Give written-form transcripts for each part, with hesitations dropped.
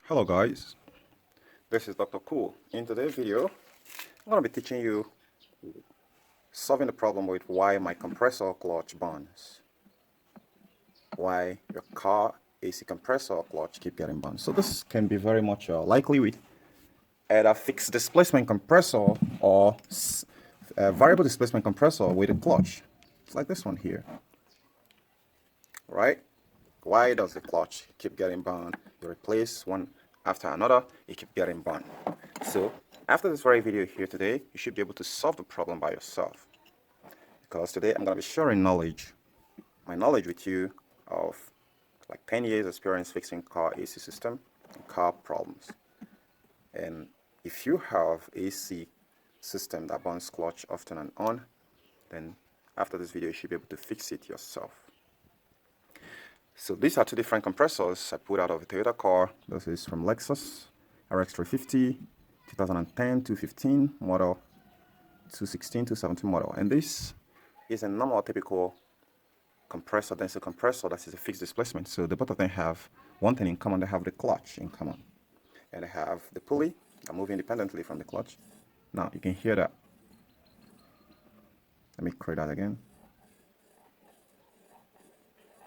Hello guys, this is Dr. Cool. In today's video, I'm going to be teaching you solving the problem with why my compressor clutch burns. Why your car AC compressor clutch keep getting burned. So this can be very much likely with either fixed displacement compressor or variable displacement compressor with a clutch. It's like this one here, right? Why does the clutch keep getting burned? You replace one after another, it keeps getting burned. So after this very video here today, you should be able to solve the problem by yourself. Because today I'm going to be sharing my knowledge with you of like 10 years experience fixing car AC system and car problems. And if you have AC system that burns clutch often and on, then after this video you should be able to fix it yourself. So these are two different compressors I put out of a Toyota car. This is from Lexus, RX350, 2010, 215 model, 216, 217 model. And this is a normal typical compressor, density compressor that is a fixed displacement. So the both of them have one thing in common, they have the clutch in common. And they have the pulley that move independently from the clutch. Now you can hear that. Let me create that again.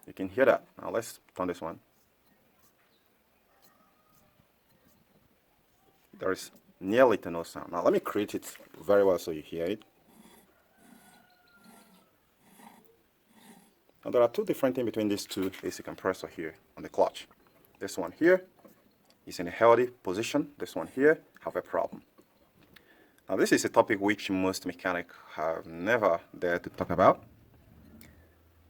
You can hear that. Now let's turn this one. There is nearly to no sound. Now let me create it very well so you hear it. Now there are two different things between these two AC compressor here on the clutch. This one here is in a healthy position. This one here have a problem. Now this is a topic which most mechanics have never dared to talk about.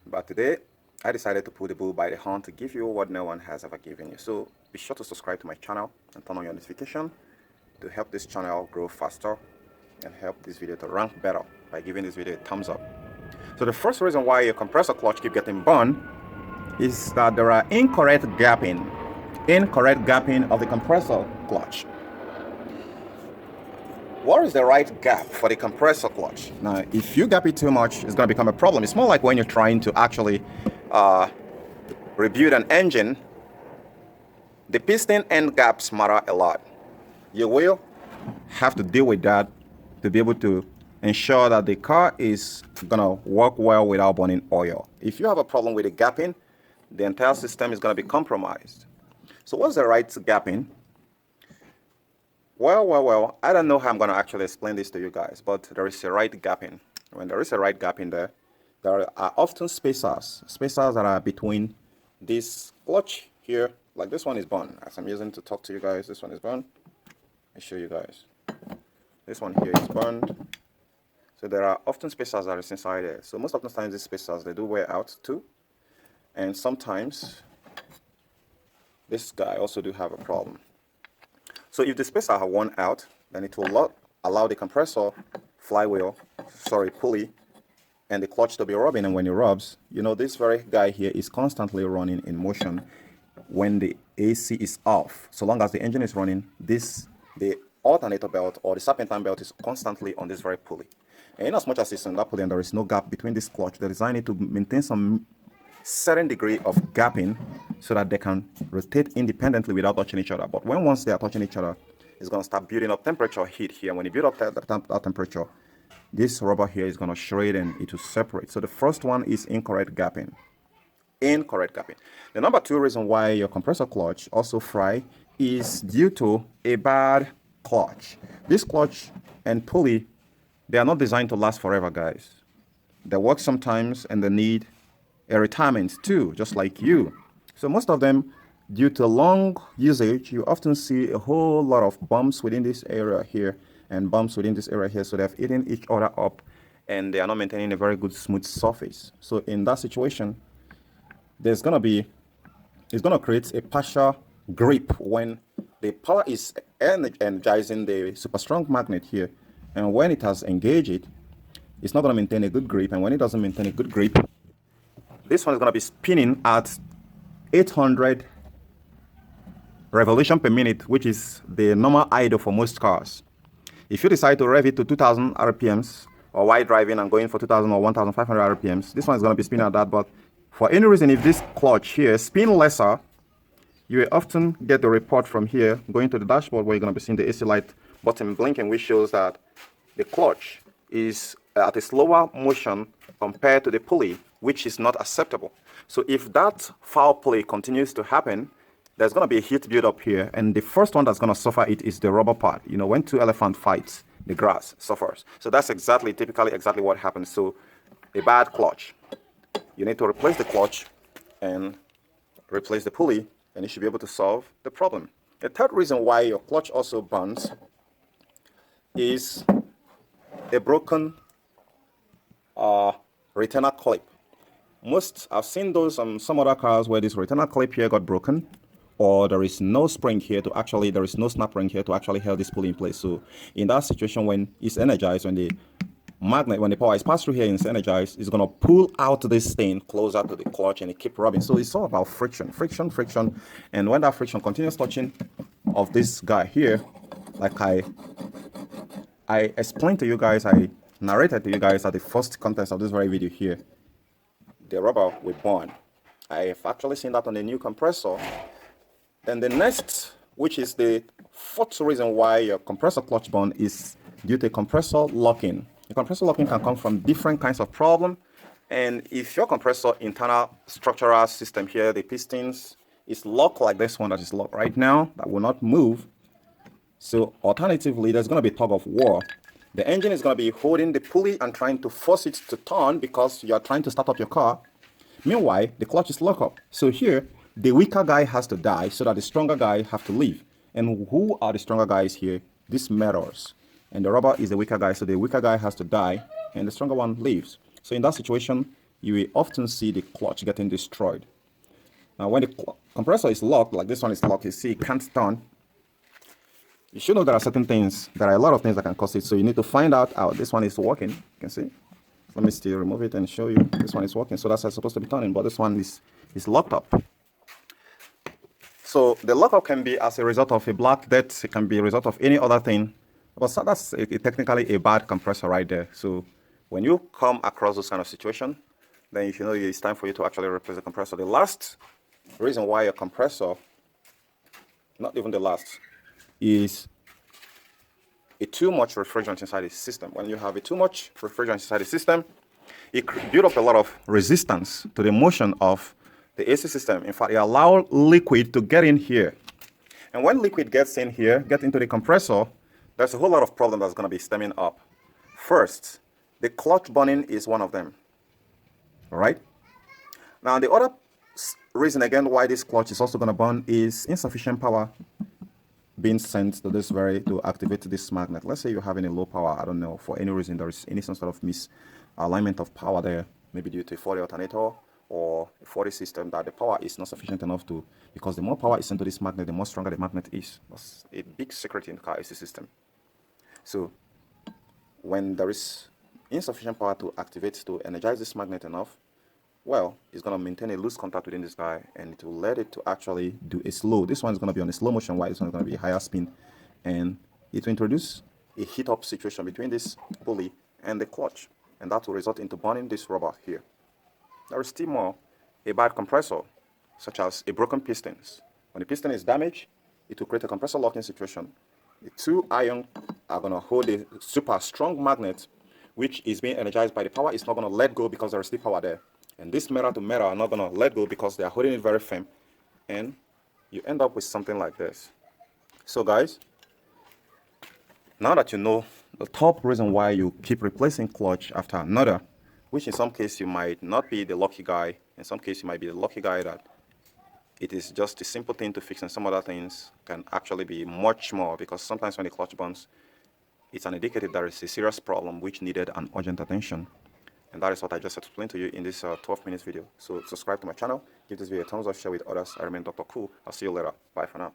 But today I decided to put the bull by the horn to give you what no one has ever given you. So be sure to subscribe to my channel and turn on your notification to help this channel grow faster and help this video to rank better by giving this video a thumbs up. So the first reason why your compressor clutch keep getting burned is that there are incorrect gapping of the compressor clutch. What is the right gap for the compressor clutch? Now, if you gap it too much, it's going to become a problem. It's more like when you're trying to actually rebuild an engine. The piston end gaps matter a lot. You will have to deal with that to be able to ensure that the car is going to work well without burning oil. If you have a problem with the gapping, the entire system is going to be compromised. So what's the right gapping? Well, I don't know how I'm going to actually explain this to you guys, but there is a right gapping. When there is a right gap in there are often spacers that are between this clutch here, like this one is burned. As I'm using to talk to you guys, this one is burned. I'll show you guys. This one here is burned. So there are often spacers that are inside there. So most of the times these spacers, they do wear out too. And sometimes this guy also do have a problem. So if the spacer are worn out, then it will not allow the compressor pulley and the clutch to be rubbing. And when it rubs, you know, this very guy here is constantly running in motion when the AC is off. So long as the engine is running, the alternator belt or the serpentine belt is constantly on this very pulley. And in as much as it's on that pulley and there is no gap between this clutch, they designed it to maintain some certain degree of gapping so that they can rotate independently without touching each other. But once they are touching each other, it's going to start building up temperature heat here. When you build up that temperature, this rubber here is going to shred and it will separate. So the first one is incorrect gapping. The number two reason why your compressor clutch also fry is due to a bad clutch. This clutch and pulley, they are not designed to last forever, guys. They work sometimes and they need a retirement too, just like you. So most of them, due to long usage, you often see a whole lot of bumps within this area here and bumps within this area here. So they've eaten each other up and they are not maintaining a very good smooth surface. So in that situation, it's going to create a partial grip when the power is energizing the super strong magnet here. And when it has engaged it, it's not going to maintain a good grip. And when it doesn't maintain a good grip, this one is going to be spinning at 800 revolution per minute, which is the normal idle for most cars. If you decide to rev it to 2000 RPMs or while driving and going for 2000 or 1500 RPMs, this one is going to be spinning at that. But for any reason, if this clutch here spin lesser, you will often get the report from here going to the dashboard where you're going to be seeing the AC light button blinking, which shows that the clutch is at a slower motion compared to the pulley, which is not acceptable. So if that foul play continues to happen, there's going to be a heat build-up here, and the first one that's going to suffer it is the rubber part. You know, when two elephants fight, the grass suffers. So that's typically exactly what happens. So a bad clutch, you need to replace the clutch and replace the pulley, and you should be able to solve the problem. The third reason why your clutch also burns is a broken retainer clip. I've seen those on some other cars where this retainer clip here got broken, or there is no spring here to actually, there is no snap ring here to actually hold this pulley in place. So in that situation, when it's energized, when the magnet, when the power is passed through here and it's energized, it's going to pull out this thing closer to the clutch and it keep rubbing. So it's all about friction. And when that friction continues touching of this guy here, like I explained to you guys, I narrated to you guys at the first contents of this very video here, the rubber will burn. I've actually seen that on the new compressor. Then the next, which is the fourth reason why your compressor clutch burn, is due to compressor locking. The compressor locking can come from different kinds of problem, and if your compressor internal structural system here, the pistons, is locked like this one that is locked right now, that will not move. So alternatively, there's going to be tug of war. The engine is going to be holding the pulley and trying to force it to turn because you are trying to start up your car. Meanwhile, the clutch is locked up. So here, the weaker guy has to die so that the stronger guy have to leave. And who are the stronger guys here? These metals. And the rubber is the weaker guy, so the weaker guy has to die and the stronger one leaves. So in that situation, you will often see the clutch getting destroyed. Now when the compressor is locked, like this one is locked, you see it can't turn. You should know there are certain things, there are a lot of things that can cause it. So you need to find out how this one is working. You can see. Let me still remove it and show you. This one is working, so that's supposed to be turning, but this one is locked up. So the lockup can be as a result of a black death. It can be a result of any other thing. But that's technically a bad compressor right there. So when you come across this kind of situation, then you should know it's time for you to actually replace the compressor. The last reason why your compressor, not even the last, is a too much refrigerant inside the system. When you have a too much refrigerant inside the system, it builds up a lot of resistance to the motion of the AC system. In fact, it allows liquid to get in here. And when liquid gets in here, get into the compressor, there's a whole lot of problem that's going to be stemming up. First, the clutch burning is one of them. All right? Now, the other reason, again, why this clutch is also going to burn is insufficient power being sent to this to activate this magnet. Let's say you're having a low power, I don't know, for any reason, there is any sort of misalignment of power there, maybe due to a faulty alternator or a faulty system, that the power is not sufficient enough to, because the more power is sent to this magnet, the more stronger the magnet is. That's a big secret in the car AC system. So when there is insufficient power to activate, to energize this magnet enough, well, it's going to maintain a loose contact within this guy, and it will let it to actually do a slow. This one is going to be on a slow motion, while this one is going to be a higher spin, and it will introduce a heat up situation between this pulley and the clutch, and that will result into burning this rubber here. There is still more, a bad compressor, such as a broken pistons. When the piston is damaged, it will create a compressor locking situation. The two ions are going to hold a super strong magnet, which is being energized by the power. It's not going to let go because there is still power there. And this metal to metal are not going to let go because they are holding it very firm. And you end up with something like this. So guys, now that you know the top reason why you keep replacing clutch after another, which in some case you might not be the lucky guy, in some case you might be the lucky guy that it is just a simple thing to fix, and some other things can actually be much more, because sometimes when the clutch burns, it's an indicative there is a serious problem which needed an urgent attention. And that is what I just explained to you in this 12 minutes video. So subscribe to my channel, give this video a thumbs up, share with others. I remain Dr. Cool. I'll see you later. Bye for now.